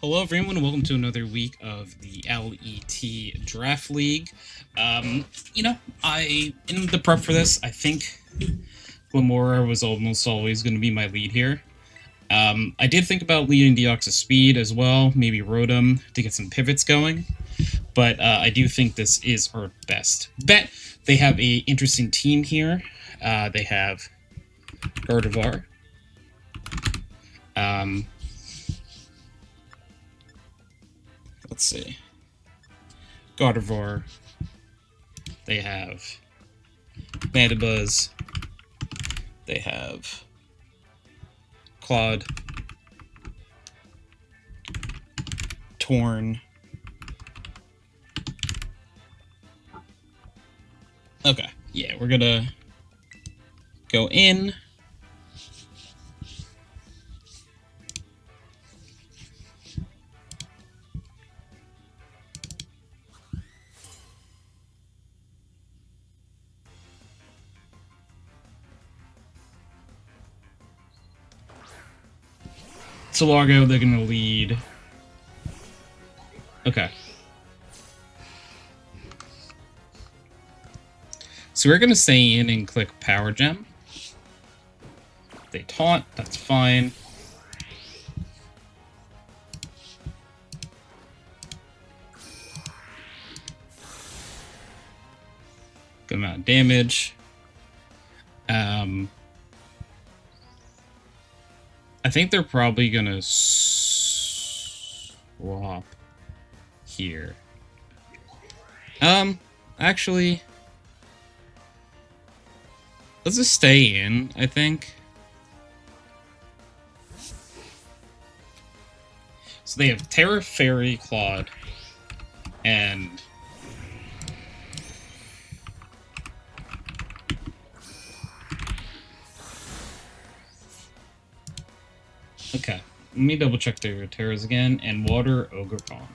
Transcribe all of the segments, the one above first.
Hello, everyone, and welcome to another week of the LET Draft League. I in the prep for this, I think Glamora was almost always going to be my lead here. I did think about leading Deoxys Speed as well, maybe Rotom to get some pivots going, but I do think this is our best bet. They have a interesting team here. They have Gardevoir. Let's see. Gardevoir. They have Mandibuzz. They have Claude, Torn. Okay, yeah, we're gonna go in. Solargo, they're gonna lead. Okay. So we're gonna stay in and click Power Gem. They taunt, that's fine. Good amount of damage. I think they're probably gonna swap here. Actually, let's just stay in, I think. So they have Terra, Fairy, Claude, and okay. Let me double check their Terras again. And Water, Ogerpon.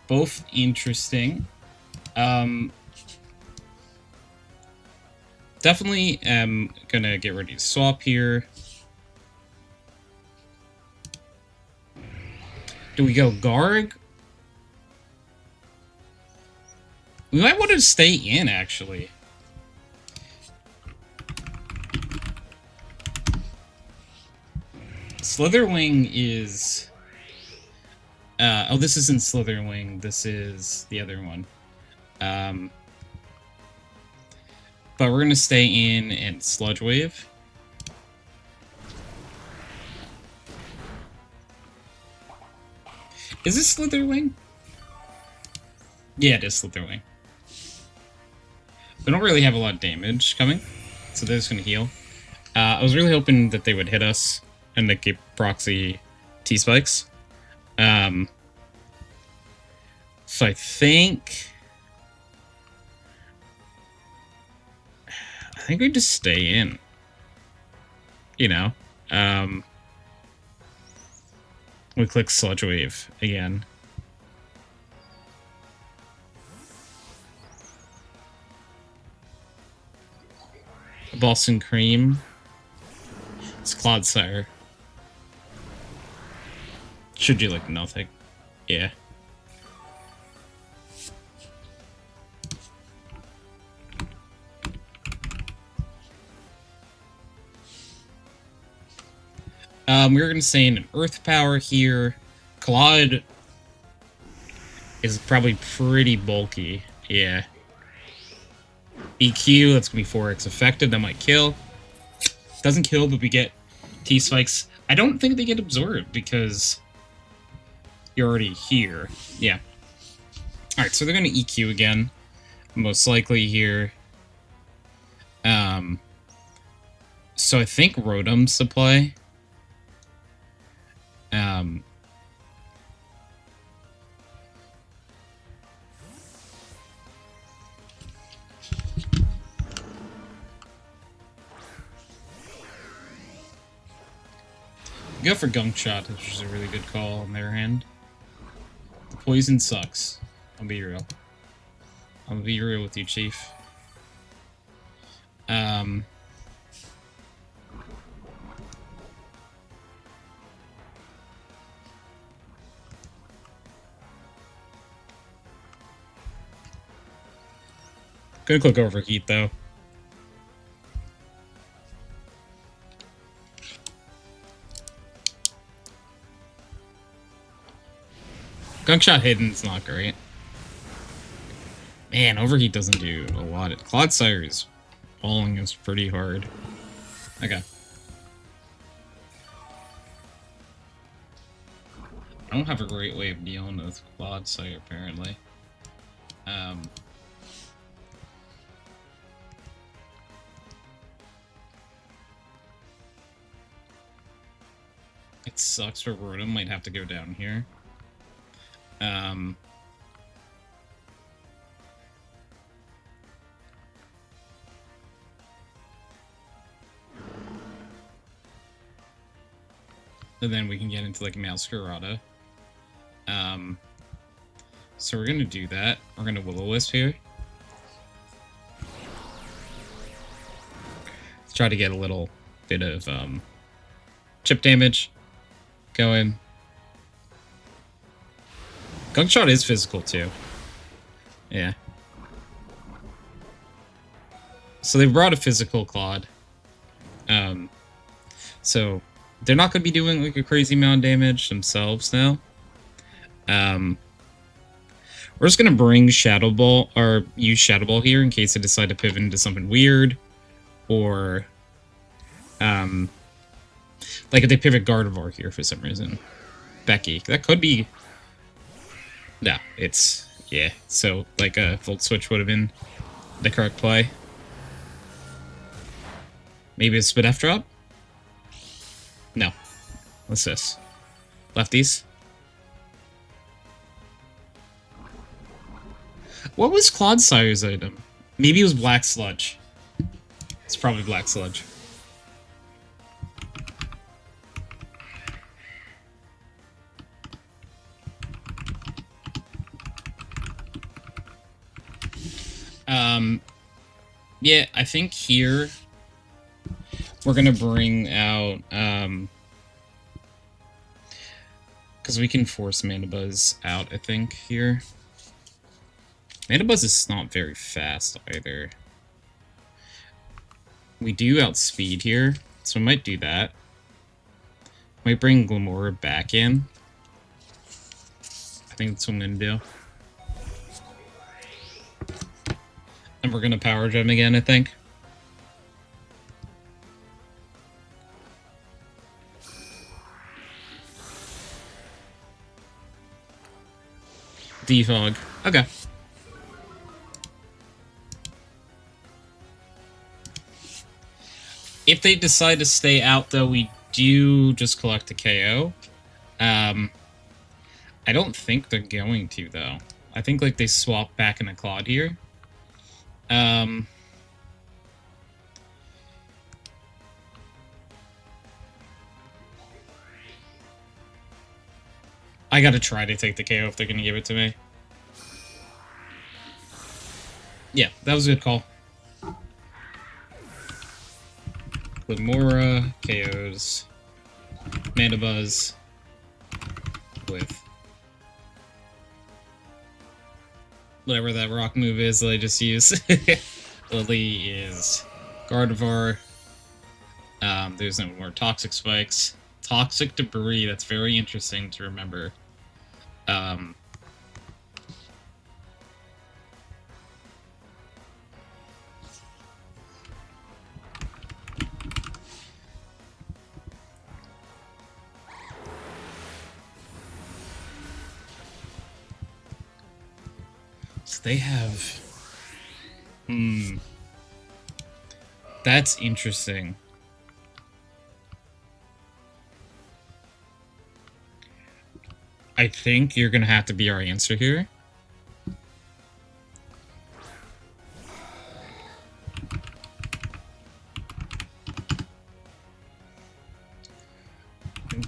Both interesting. Definitely am gonna get ready to swap here. Do we go Garg? We might want to stay in, actually. Slitherwing is... oh, this isn't Slitherwing. This is the other one. But we're going to stay in and Sludge Wave. Is this Slitherwing? Yeah, it is Slitherwing. They don't really have a lot of damage coming, so they're just going to heal. I was really hoping that they would hit us and they keep proxy T-Spikes. So I think we just stay in. You know. We click Sludge Wave again. Boston Cream. It's Clodsire. Should you like nothing? Yeah. We're gonna say an Earth Power here. Claude is probably pretty bulky. Yeah. EQ, that's gonna be 4x effective. That might kill. Doesn't kill, but we get T-Spikes. I don't think they get absorbed because you're already here. Yeah. Alright, so they're gonna EQ again. Most likely here. So I think Rotom's the play. Go for Gunk Shot, which is a really good call on their hand. The poison sucks. I'll be real. I'll be real with you, Chief. Gonna click Overheat, though. Gunshot Hidden's not great. Man, Overheat doesn't do a lot. Clodsire falling is pretty hard. Okay. I don't have a great way of dealing with Clodsire, apparently. It sucks for Rotom, might have to go down here. And then we can get into like Masquerada. So we're gonna do that. We're gonna Will-O-Wisp here. Let's try to get a little bit of chip damage going. Gunshot is physical too. Yeah. So they brought a physical Claude. So they're not going to be doing like a crazy amount of damage themselves now. We're just going to bring Shadow Ball, or use Shadow Ball here in case they decide to pivot into something weird. Or, like if they pivot Gardevoir here for some reason. Becky. That could be... No, it's... Yeah, so like a Volt Switch would have been the correct play. Maybe a Spit F drop? No. What's this? Lefties? What was Clodsire's item? Maybe it was Black Sludge. It's probably Black Sludge. Yeah, I think here we're gonna bring out, because we can force Mandibuzz out, I think, here. Mandibuzz is not very fast, either. We do outspeed here, so we might do that. Might bring Glamora back in. I think that's what I'm gonna do. And we're gonna Power Gem again, I think. Defog. Okay. If they decide to stay out, though, we do just collect a KO. I don't think they're going to, though. I think, like, they swap back in a Claude here. I gotta try to take the KO if they're gonna give it to me. Yeah, that was a good call. Glamora KOs Mandibuzz with whatever that rock move is that I just used. Lily is Gardevoir. There's no more Toxic Spikes. Toxic Debris, that's very interesting to remember. So they have... That's interesting. I think you're gonna have to be our answer here.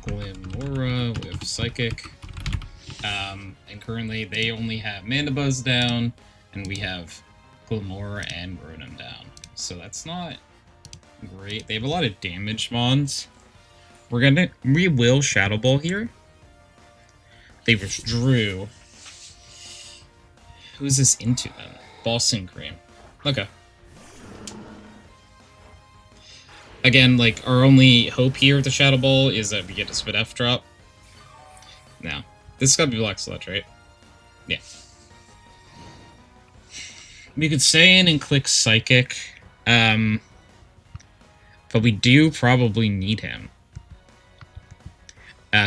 Glamora with Psychic. And currently they only have Mandibuzz down, and we have Glamora and Rotom down. So that's not great. They have a lot of damage mons. We will Shadow Ball here. They withdrew. Who is this into then? Boston Cream. Okay. Again, like, our only hope here with the Shadow Ball is that we get a Spit F drop. Now, this has got to be Black Sludge, right? Yeah. We could stay in and click Psychic, but we do probably need him.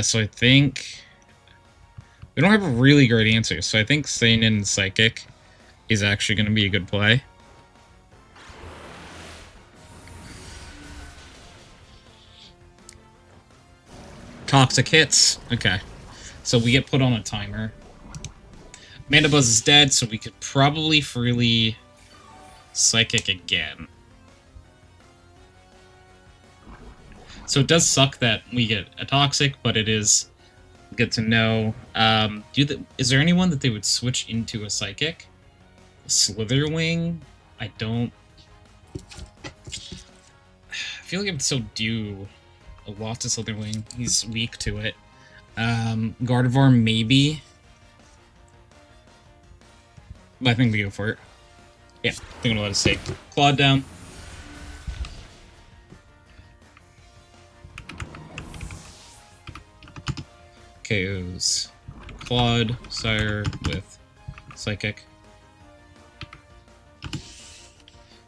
So I think we don't have a really great answer, so I think staying in Psychic is actually going to be a good play. Toxic hits. Okay. So we get put on a timer. Mandibuzz is dead, so we could probably freely Psychic again. So it does suck that we get a Toxic, but it is good to know. Is there anyone that they would switch into a Psychic? A Slitherwing? I don't... I feel like I would still do a lot to Slitherwing. He's weak to it. Gardevoir, maybe. But I think we go for it. Yeah, I think I'm gonna let us take Claude down. KOs Claude, Sire with Psychic.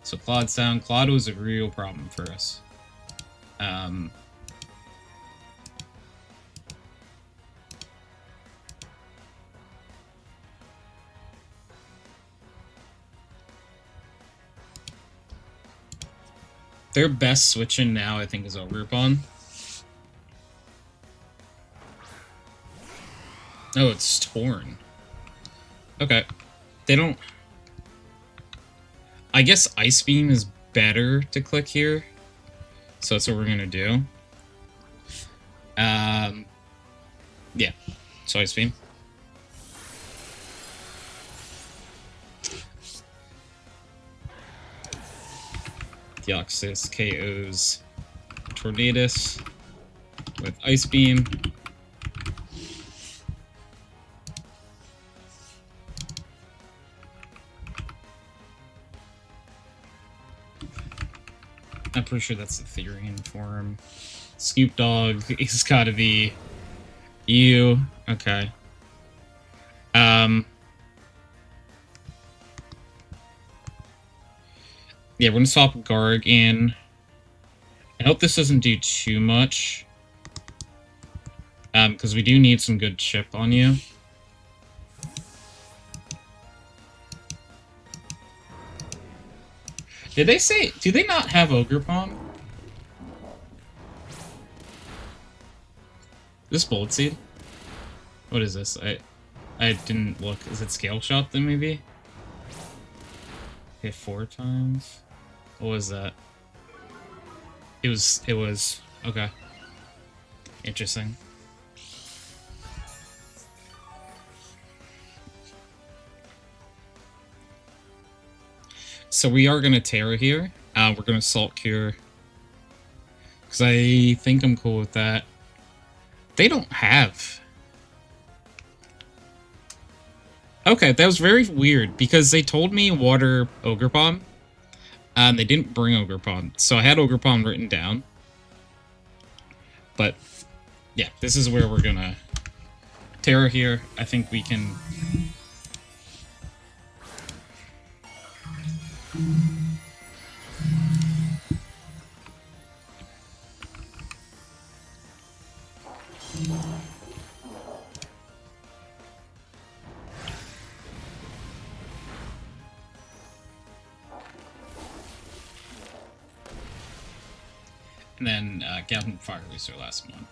So Claude's down. Claude was a real problem for us. Their best switch-in now, I think, is Ogerpon. Oh, it's Torn. Okay. They don't... I guess Ice Beam is better to click here. So that's what we're gonna do. Yeah. So Ice Beam. Deoxys KOs Tornadus with Ice Beam. I'm pretty sure that's the Therian form. Snoop Dogg is gotta be you. Okay. Yeah, we're gonna swap Garg in. I hope this doesn't do too much. Because we do need some good chip on you. Did they say... Do they not have Ogerpon? This Bullet Seed? What is this? I didn't look. Is it Scale Shot then, maybe? Hit 4 times? What was that? It was... Okay. Interesting. So we are going to Terra here. We're going to Salt Cure. Because I think I'm cool with that. They don't have... Okay, that was very weird, because they told me Water Ogerpon. They didn't bring Ogerpon, so I had Ogerpon written down. But, yeah, this is where we're going to Terra here. I think we can... And then Galvan Fire was our last one.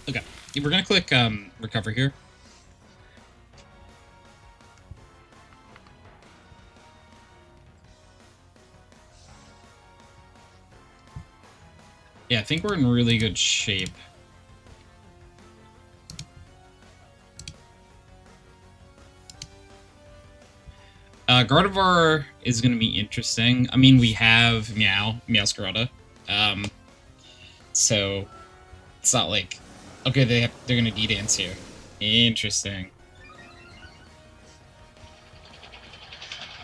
Okay, we're gonna click Recover here. Yeah, I think we're in really good shape. Gardevoir is going to be interesting. I mean, we have Meowscarada. So, it's not like Okay, they're gonna D-dance here. Interesting.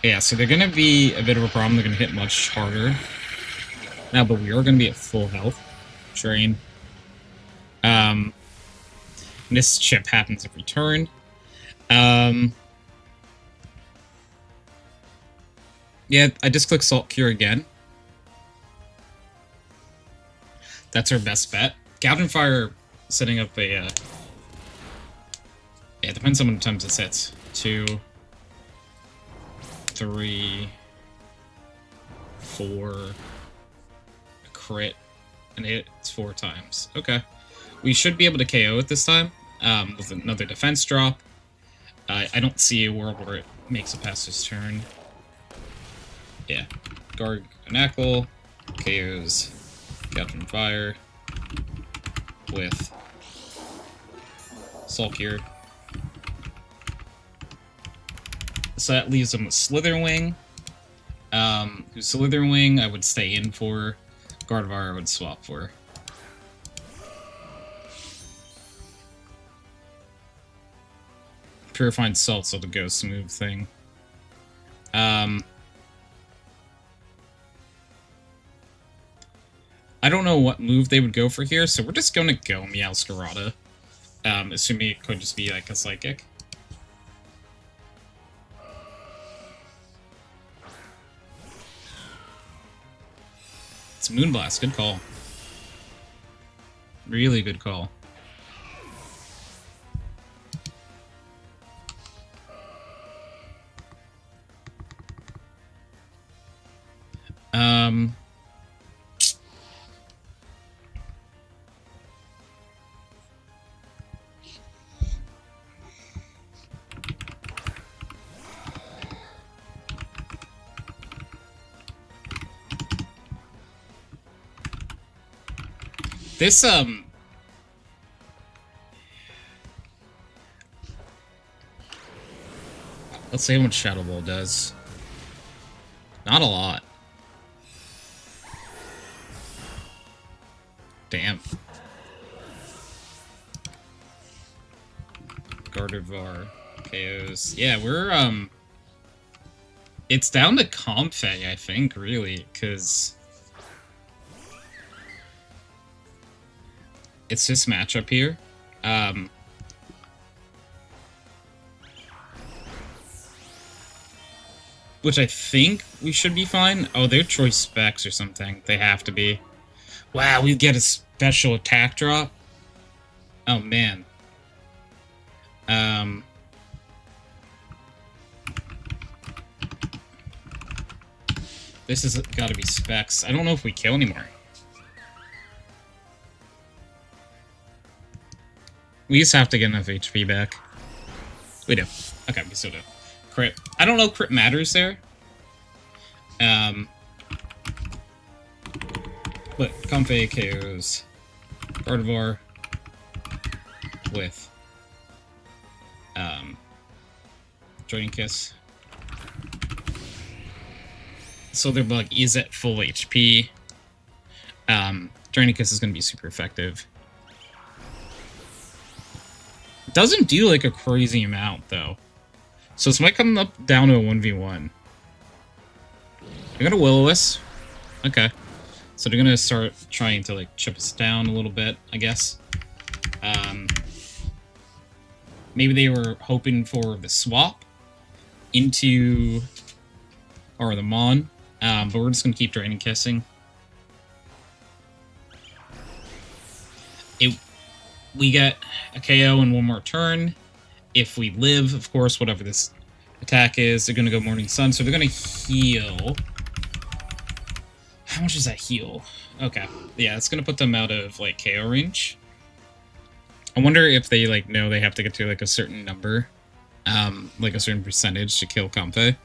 Yeah, so they're gonna be a bit of a problem. They're gonna hit much harder. Now, but we are gonna be at full health. Drain. This chip happens every turn. Yeah, I just click Salt Cure again. That's our best bet. Goblin Fire setting up a... yeah, it depends on how many times it hits. 2, 3, 4, a crit, and it's 4 times. Okay. We should be able to KO it this time, with another defense drop. I don't see a world where it makes it past his turn. Yeah. Garganackle KOs Goblin Fire with Sulkier. So that leaves him with Slitherwing. Who's Slitherwing I would stay in for. Gardevoir I would swap for. Purified Salt, so the go smooth thing. I don't know what move they would go for here, so we're just gonna go Meowscarada. Assuming it could just be like a Psychic. It's Moonblast, good call. Really good call. This, let's see how much Shadow Ball does. Not a lot. Damn. Gardevoir KOs. Yeah, we're, it's down to Comfey, I think, really, because it's this matchup here. Which I think we should be fine. Oh, they're choice specs or something. They have to be. Wow, we get a special attack drop? Oh, man. This has gotta be specs. I don't know if we kill anymore. We just have to get enough HP back. We do. Okay, we still do. Crit. I don't know if crit matters there. But Comfey KOs Gardevoir with Joining Kiss. So their bug is at full HP. Joining Kiss is going to be super effective. Doesn't do like a crazy amount though. So this might come up down to a 1v1. They're gonna Will-O-Wisp. Okay. So they're gonna start trying to like chip us down a little bit, I guess. Maybe they were hoping for the swap into or the Mon. But we're just gonna keep Draining Kissing. We get a KO in one more turn. If we live, of course, whatever this attack is, they're going to go Morning Sun, so they're going to heal. How much does that heal? Okay. Yeah, it's going to put them out of, like, KO range. I wonder if they, like, know they have to get to, like, a certain number. Like, a certain percentage to kill Comfey.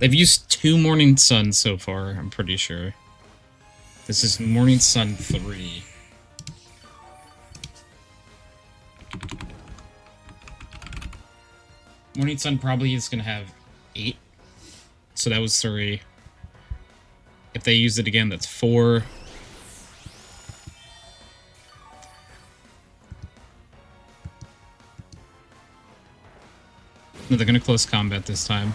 They've used 2 Morning Suns so far, I'm pretty sure. This is Morning Sun 3. Morning Sun probably is going to have 8. So that was 3. If they use it again, that's 4. No, they're going to close combat this time.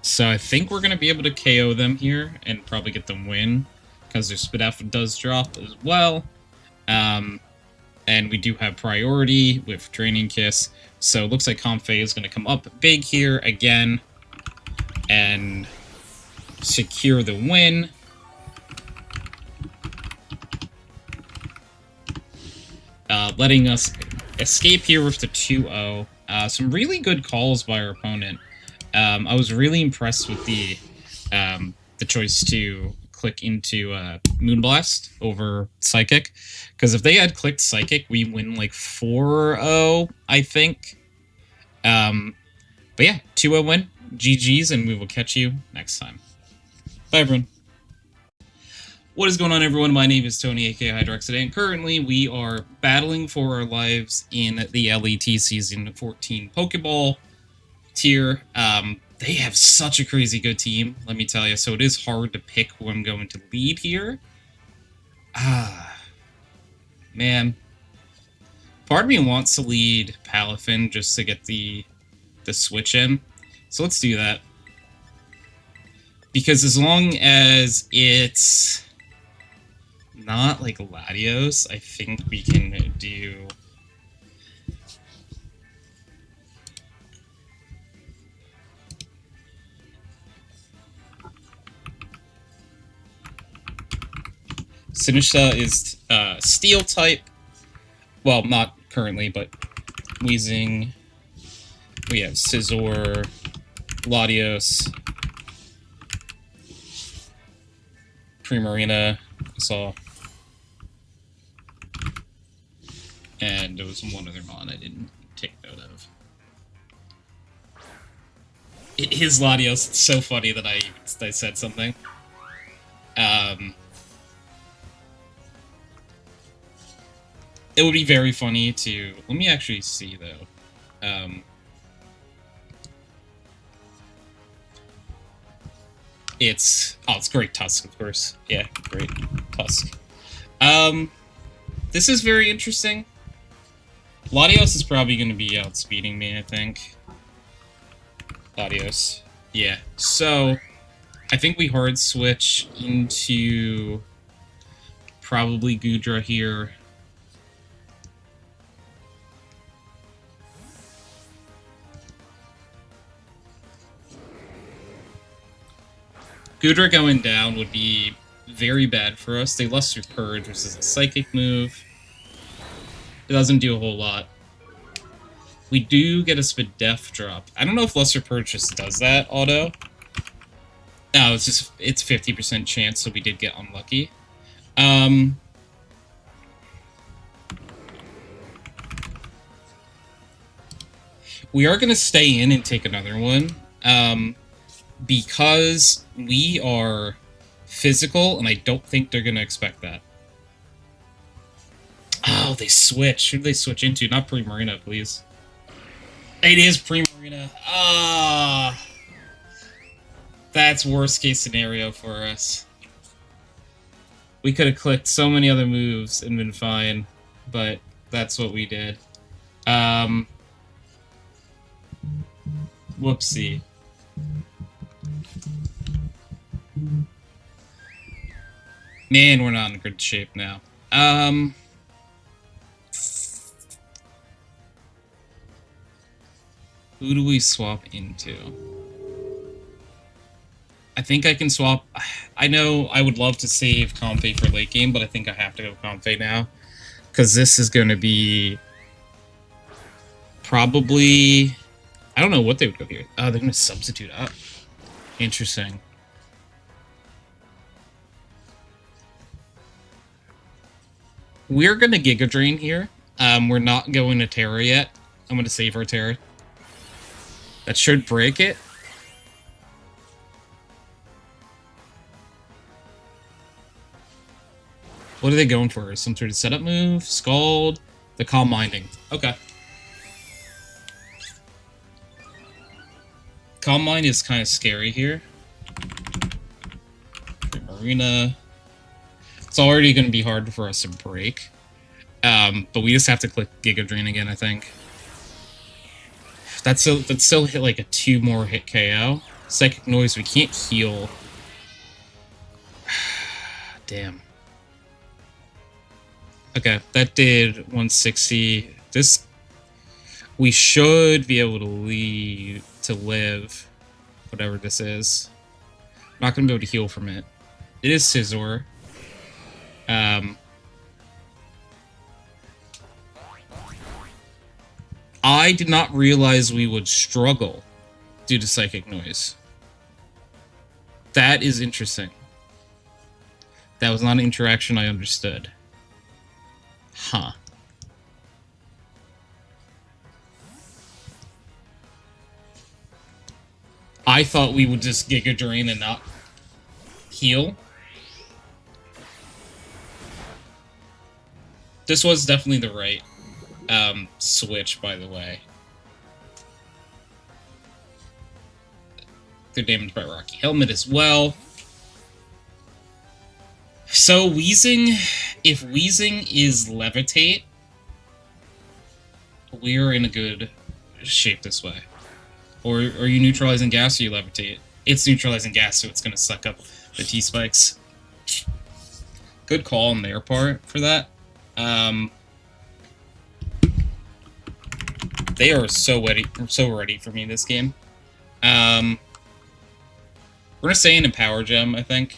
So I think we're going to be able to KO them here and probably get them win, because their Spadef does drop as well. And we do have priority with Draining Kiss. So it looks like Comfey is going to come up big here again and secure the win. Letting us escape here with the 2-0. Some really good calls by our opponent. I was really impressed with the choice to click into Moonblast over Psychic, because if they had clicked Psychic, we win like 4-0, I think. But yeah, 2-0 win. GG's, and we will catch you next time. Bye, everyone. What is going on, everyone? My name is Tony, aka HydroxideAnt. Currently, we are battling for our lives in the LET Season 14 Pokeball tier. They have such a crazy good team, let me tell you, so it is hard to pick who I'm going to lead here. Man. Part of me wants to lead Palafin just to get the switch in, so let's do that. Because as long as it's not like Latios, I think we can do... Sinistcha is Steel type. Well, not currently, but Weezing. We have Scizor, Latios, Primarina, I saw. And there was one other mon I didn't take note of. It is Latios. It's so funny that I said something. It would be very funny to... Let me actually see, though. It's Great Tusk, of course. Yeah, Great Tusk. This is very interesting. Latios is probably going to be outspeeding me, I think. Latios. Yeah. So, I think we hard switch into probably Goodra here. Goodra going down would be very bad for us. They Luster Purge, which is a Psychic move. It doesn't do a whole lot. We do get a Spadef drop. I don't know if Luster Purge just does that auto. No, it's 50% chance, so we did get unlucky. We are going to stay in and take another one. Because we are physical, and I don't think they're going to expect that. Oh, they switch. Who do they switch into? Not Primarina, please. It is Primarina. Ah, that's worst case scenario for us. We could have clicked so many other moves and been fine, but that's what we did. Whoopsie. Man, we're not in good shape now. Who do we swap into? I think I can swap... I know I would love to save Comfey for late game, but I think I have to go Comfey now. Because this is going to be... probably... I don't know what they would go here. Oh, they're going to substitute up. Interesting. We're going to Giga Drain here. We're not going to Terra yet. I'm going to save our Terra. That should break it. What are they going for? Some sort of setup move? Scald? The Calm Minding. Okay. Calm Mind is kind of scary here. Marina. It's already going to be hard for us to break. But we just have to click Giga Drain again, I think. That's still hit like a 2 more hit KO. Psychic Noise, we can't heal. Damn. Okay, that did 160. This... We should be able to live, whatever this is. I'm not going to be able to heal from it. It is Scizor. I did not realize we would struggle due to Psychic Noise. That is interesting. That was not an interaction I understood. Huh. I thought we would just Giga Drain and not heal. This was definitely the right switch, by the way. They're damaged by Rocky Helmet as well. So Wheezing, if Wheezing is Levitate, we're in a good shape this way. Or are you neutralizing gas or you Levitate? It's neutralizing gas, so it's going to suck up the T-Spikes. Good call on their part for that. They are so ready for me this game. We're gonna stay in Power Gem, I think.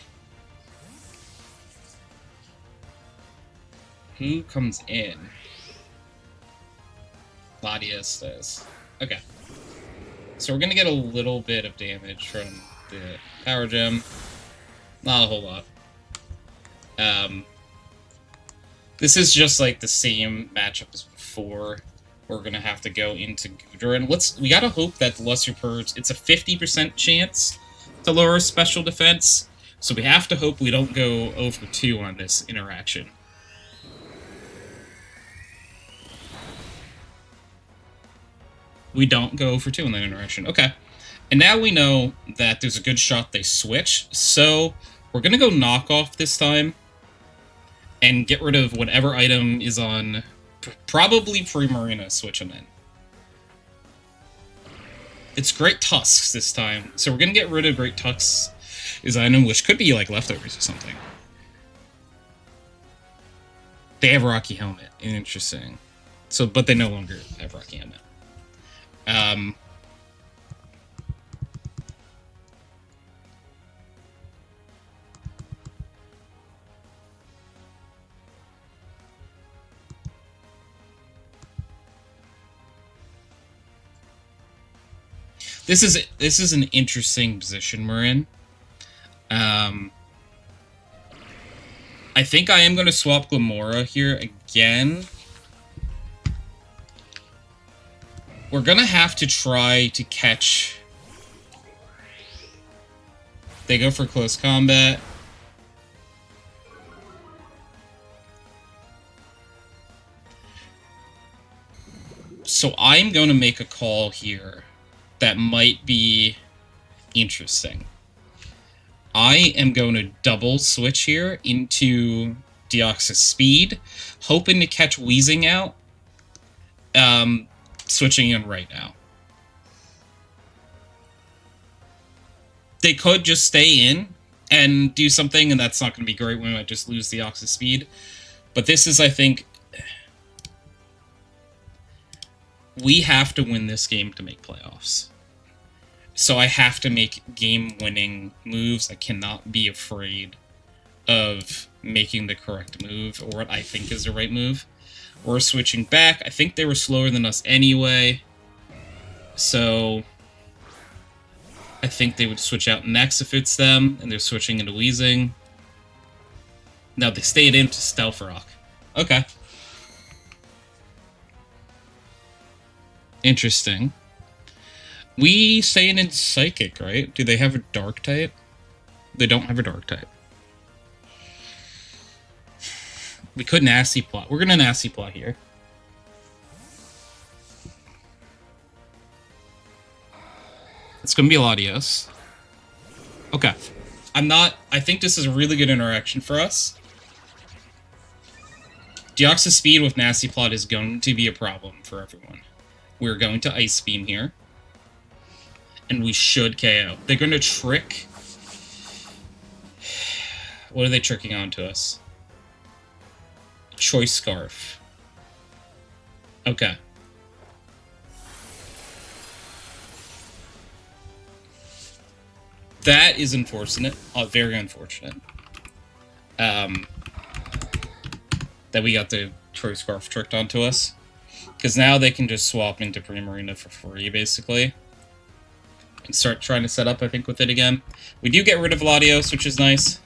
Who comes in? Latias does. Okay. So we're gonna get a little bit of damage from the Power Gem. Not a whole lot. This is just like the same matchup as before. We're gonna have to go into Gudra, and we gotta hope that the Lesser Purge, it's a 50% chance to lower special defense, so we have to hope we don't go 0 for 2 on this interaction. We don't go 0 for 2 on that interaction. Okay. And now we know that there's a good shot they switch, so we're gonna go Knock Off this time and get rid of whatever item is on probably Primarina switching in. It's Great Tusks this time, so we're gonna get rid of Great Tusks' item, which could be like leftovers or something. They have Rocky Helmet. Interesting. So, but they no longer have Rocky Helmet. This is an interesting position we're in. I think I am going to swap Glamora here again. We're going to have to try to catch... They go for close combat. So I'm going to make a call here that might be interesting. I am going to double switch here into Deoxys Speed, hoping to catch Wheezing out. Switching in right now. They could just stay in and do something, and that's not going to be great. We might just lose Deoxys Speed. But this is, I think... We have to win this game to make playoffs. So I have to make game-winning moves. I cannot be afraid of making the correct move, or what I think is the right move. We're switching back. I think they were slower than us anyway. So I think they would switch out next if it's them, and they're switching into Wheezing. Now they stayed into Stealth Rock. Okay. Interesting. We staying in Psychic, right? Do they have a Dark type? They don't have a Dark type. We could Nasty Plot. We're gonna Nasty Plot here. It's gonna be Latios. Okay. I think this is a really good interaction for us. Deoxys Speed with Nasty Plot is going to be a problem for everyone. We're going to Ice Beam here. And we should KO. They're going to trick... What are they tricking onto us? Choice Scarf. Okay. That is unfortunate. Very unfortunate. That we got the Choice Scarf tricked onto us. Because now they can just swap into Primarina for free, basically. And start trying to set up, I think, with it again. We do get rid of Latios, which is nice.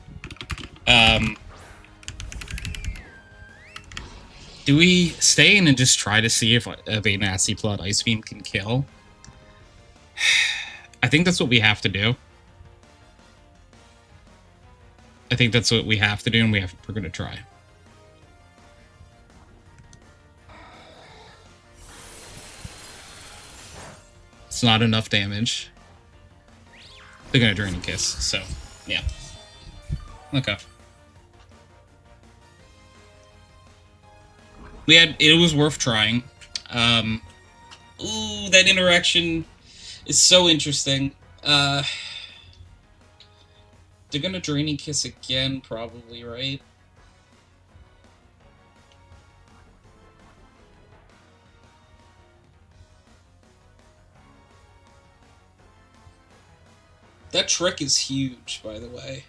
Do we stay in and just try to see if a Nasty Plot Ice Beam can kill? I think that's what we have to do. I think that's what we have to do, and we're going to try. It's not enough damage. They're going to Draining Kiss, so, yeah. Okay. It was worth trying. Ooh, that interaction is so interesting. They're gonna Draining Kiss again, probably, right? That trick is huge, by the way.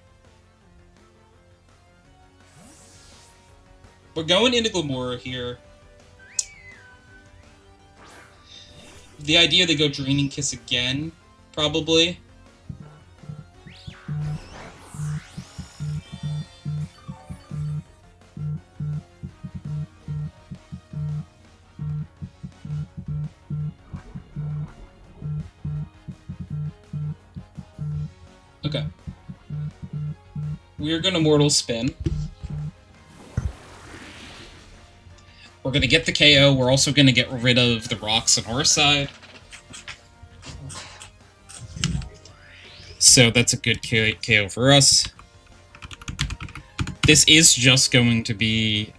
We're going into Glamora here. The idea they go Draining Kiss again, probably. Okay. We're gonna Mortal Spin. We're going to get the KO. We're also going to get rid of the rocks on our side. So that's a good KO for us. This is just going to be...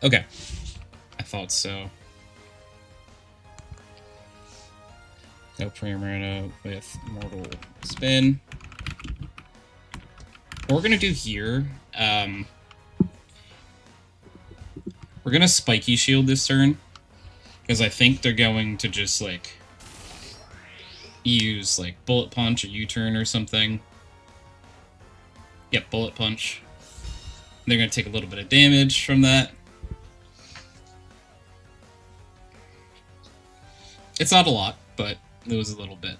Okay. I thought so. No Primarina with Mortal Spin. What we're going to do here, we're going to Spiky Shield this turn, because I think they're going to just, like, use, like, Bullet Punch or U-Turn or something. Yep, Bullet Punch. They're going to take a little bit of damage from that. It's not a lot, but it was a little bit.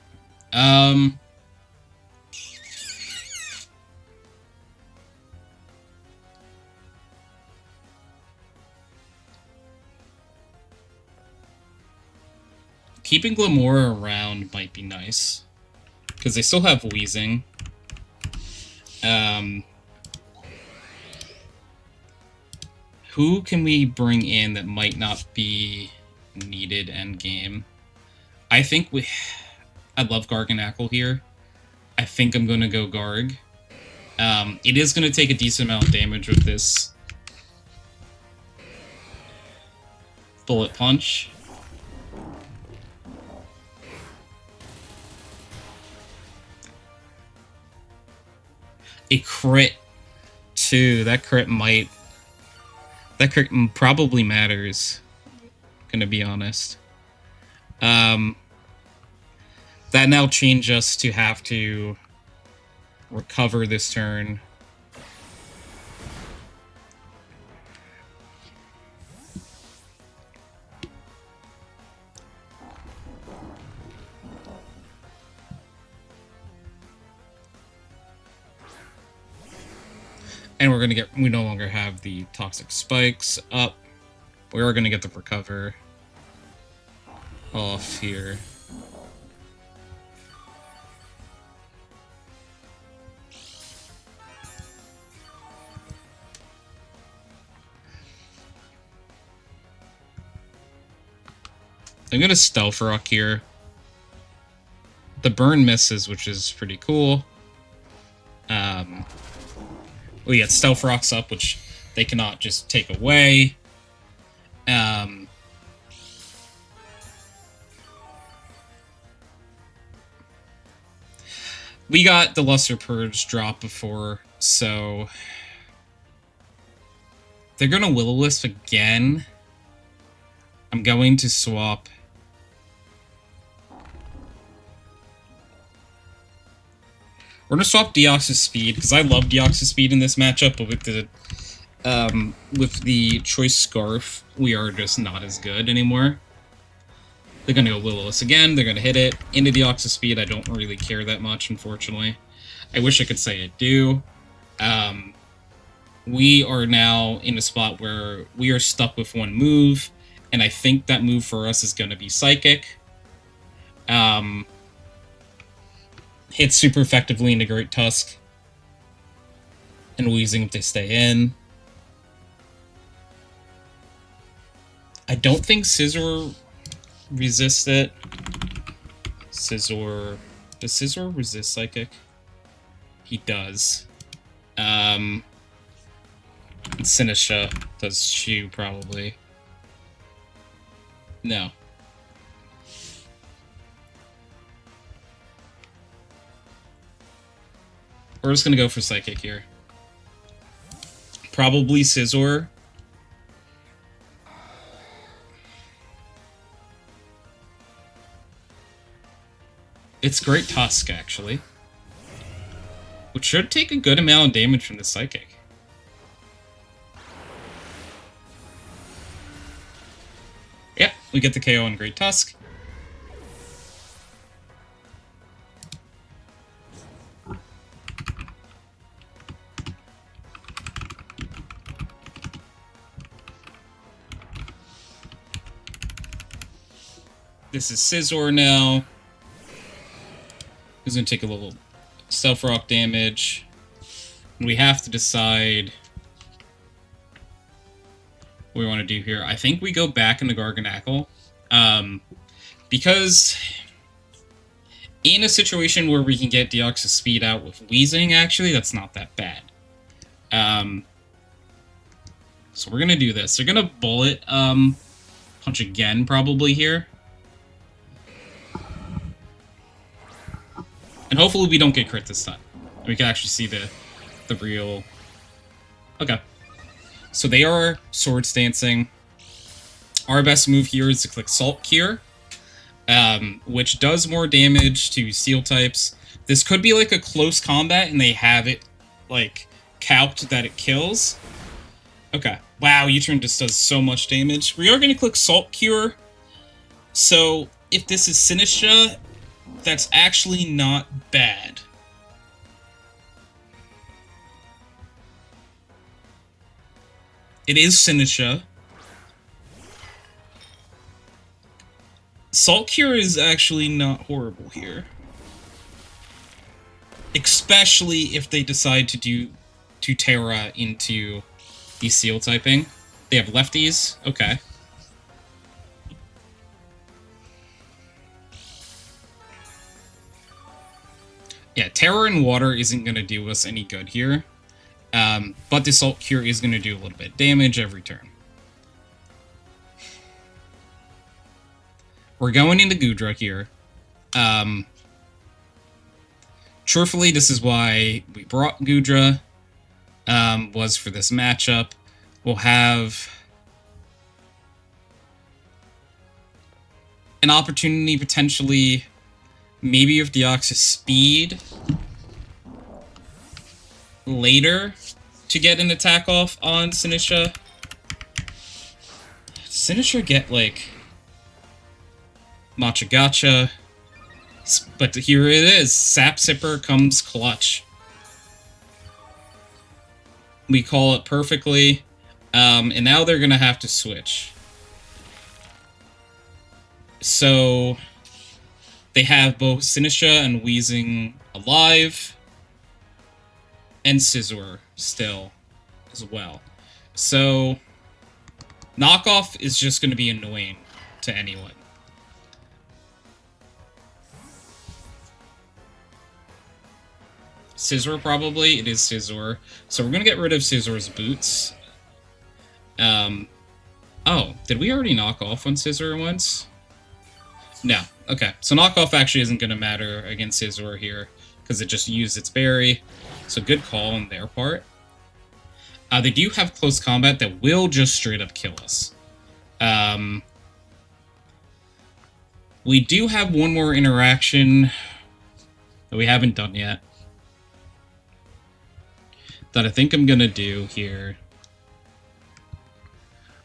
Keeping Glamora around might be nice, because they still have Wheezing. Who can we bring in that might not be needed endgame? I think I love Garganackle here. I think I'm going to go Garg. It is going to take a decent amount of damage with this Bullet Punch. A crit, too. That crit probably matters, gonna be honest. That now changes us to have to recover this turn. And we no longer have the Toxic Spikes up. We are gonna get the recover off here. I'm gonna Stealth Rock here. the burn misses, which is pretty cool. We got Stealth Rocks up, which they cannot just take away. We got the Luster Purge drop before, so they're going to Will-O-Wisp again. I'm going to swap. We're going to swap Deoxys Speed, because I love Deoxys Speed in this matchup, but with the Choice Scarf, we are just not as good anymore. They're going to go Will-O-Wisp again, they're going to hit it. Into Deoxys Speed, I don't really care that much, unfortunately. I wish I could say I do. We are now in a spot where we are stuck with one move, and I think that move for us is going to be Psychic. Hits super effectively into Great Tusk. And Wheezing if they stay in. I don't think Scizor resists it. Scizor... Does Scizor resist Psychic? He does. And Sinisha does Chew, probably. No. We're just gonna go for Psychic here. Probably Scizor. It's Great Tusk, actually. Which should take a good amount of damage from the Psychic. Yep, we get the KO on Great Tusk. This is Scizor now. He's going to take a little Stealth Rock damage. We have to decide what we want to do here. I think we go back into Garganacl. Because in a situation where we can get Deoxys Speed out with Wheezing, actually, that's not that bad. So we're going to do this. They're going to Bullet Punch again, probably, here. And hopefully we don't get crit this time. We can actually see the real... Okay. So they are Swords Dancing. Our best move here is to click Salt Cure, which does more damage to Steel types. This could be like a close combat and they have it like calced that it kills. Okay. Wow, U-Turn just does so much damage. We are going to click Salt Cure. So if this is Sinisha, that's actually not bad. It is Sinisha. Salt Cure is actually not horrible here. Especially if they decide to Terra into the Steel typing. They have lefties. Okay. Yeah, Terror and Water isn't going to do us any good here. But the Salt Cure is going to do a little bit of damage every turn. We're going into Goodra here. Truthfully, this is why we brought Goodra, was for this matchup. We'll have an opportunity potentially... Maybe with Deoxys Speed later to get an attack off on Sinisha. Does Sinisha get, like, Matcha Gotcha? But here it is. Sap Sipper comes clutch. We call it perfectly. And now they're going to have to switch. So... They have both Sinisha and Wheezing alive, and Scizor still as well. So, Knockoff is just going to be annoying to anyone. Scizor, probably. It is Scizor. So we're going to get rid of Scizor's boots. Oh, did we already knock off on Scizor once? No. Okay, so knockoff actually isn't going to matter against Scizor here, because it just used its berry. So good call on their part. They do have close combat that will just straight up kill us. We do have one more interaction that we haven't done yet, that I think I'm going to do here.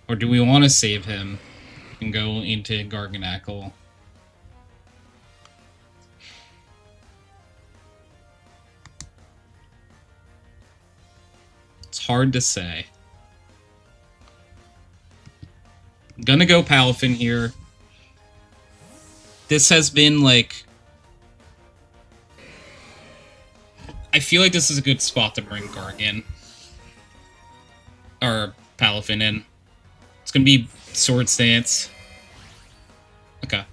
Or do we want to save him and go into Garganacl? It's hard to say. I'm gonna go Palafin here. This has been, like... I feel like this is a good spot to bring Gargan. Or Palafin in. It's gonna be Sword Stance. Okay.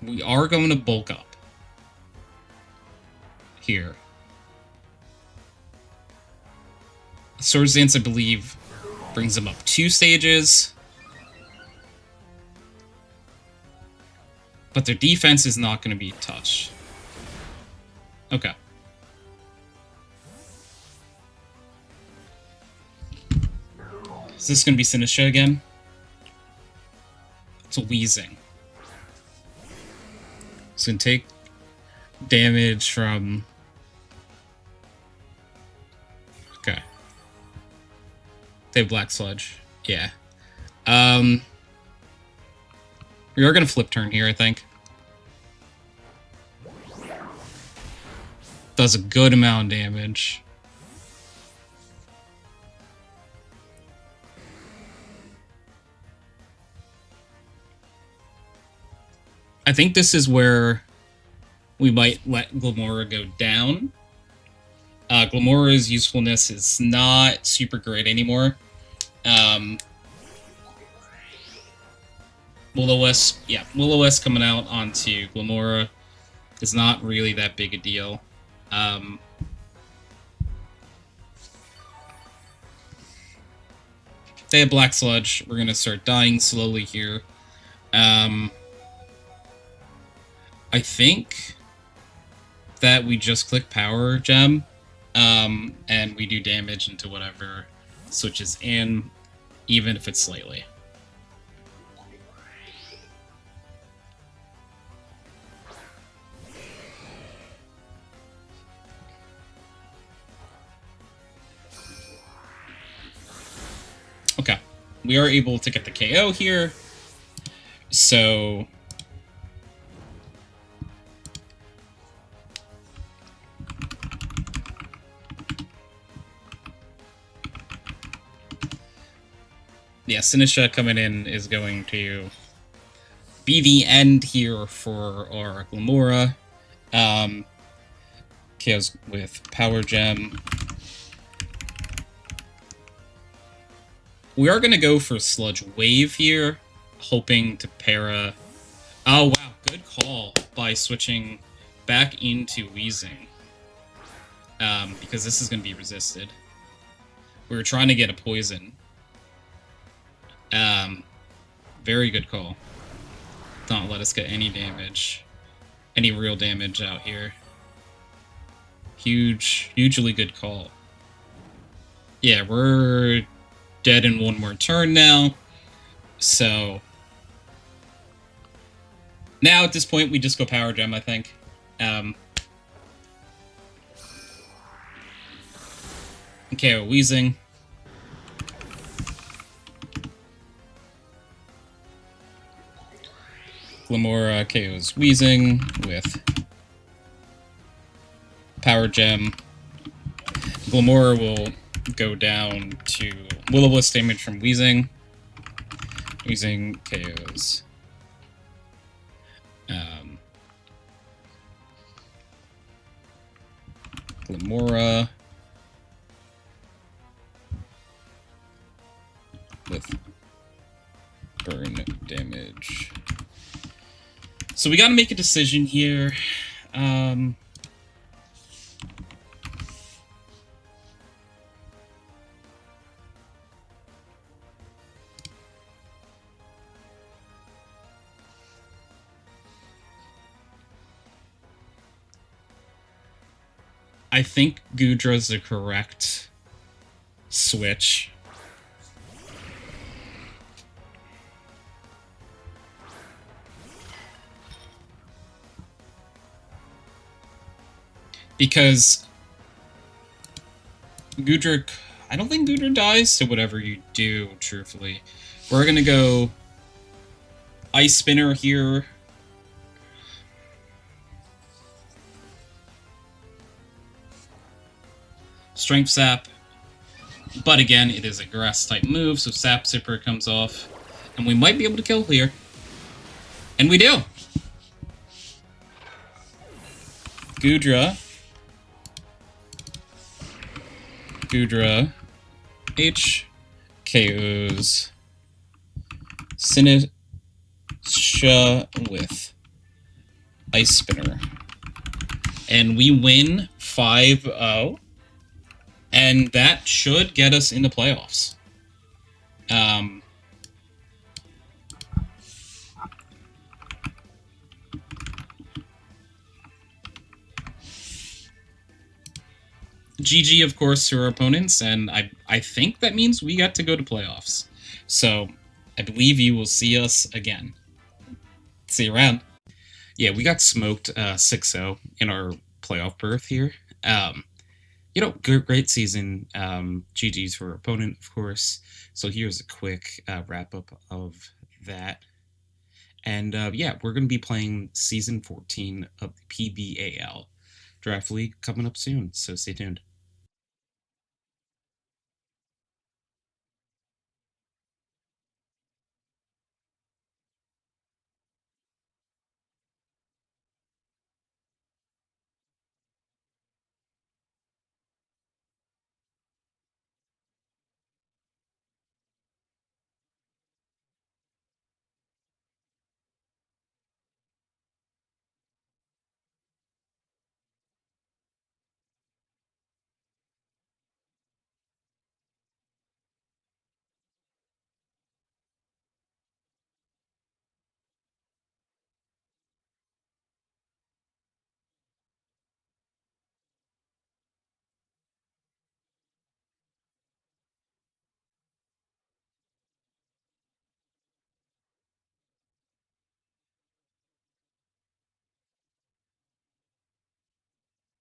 We are going to bulk up. Here. Sword Stance, I believe, brings him up 2 stages. But their defense is not going to be touched. Okay. Is this going to be Sinistra again? It's a Wheezing. It's going to take damage from... Okay. They have Black Sludge. Yeah. We are going to flip turn here, I think. Does a good amount of damage. I think this is where we might let Glimmora go down. Glimmora's usefulness is not super great anymore. Will-O-Wisp, yeah, Will-O-Wisp coming out onto Glimmora is not really that big a deal. They have Black Sludge. We're going to start dying slowly here. I think that we just click Power Gem, and we do damage into whatever switches in, even if it's slightly. Okay, we are able to get the KO here, so... Yeah, Sinistra coming in is going to be the end here for our Glimmora. KOs with Power Gem. We are going to go for Sludge Wave here, hoping to para... Oh, wow, good call by switching back into Wheezing. Because this is going to be resisted. We were trying to get a poison. Very good call. Don't let us get any damage. Any real damage out here. Hugely good call. Yeah, we're dead in one more turn now. So... now, at this point, we just go Power Gem, I think. Okay, Wheezing. Glimmora KOs Wheezing with Power Gem. Glimmora will go down to Will-O-Wisp damage from Wheezing. Wheezing KOs. Glimmora with burn damage. So we got to make a decision here. I think Gudra's the correct switch. Because Gudra, I don't think Gudra dies to whatever you do, truthfully. We're gonna go Ice Spinner here. Strength Sap. But again, it is a grass-type move, so Sap Zipper comes off. And we might be able to kill here. And we do! Gudra H KOs Sinisha with Ice Spinner. And we win 5-0. And that should get us in the playoffs. GG, of course, to our opponents, and I think that means we got to go to playoffs. So I believe you will see us again. See you around. Yeah, we got smoked 6-0 in our playoff berth here. You know, great season. GG's for our opponent, of course. So here's a quick wrap-up of that. And yeah, we're going to be playing Season 14 of the PBAL Draft League coming up soon, so stay tuned.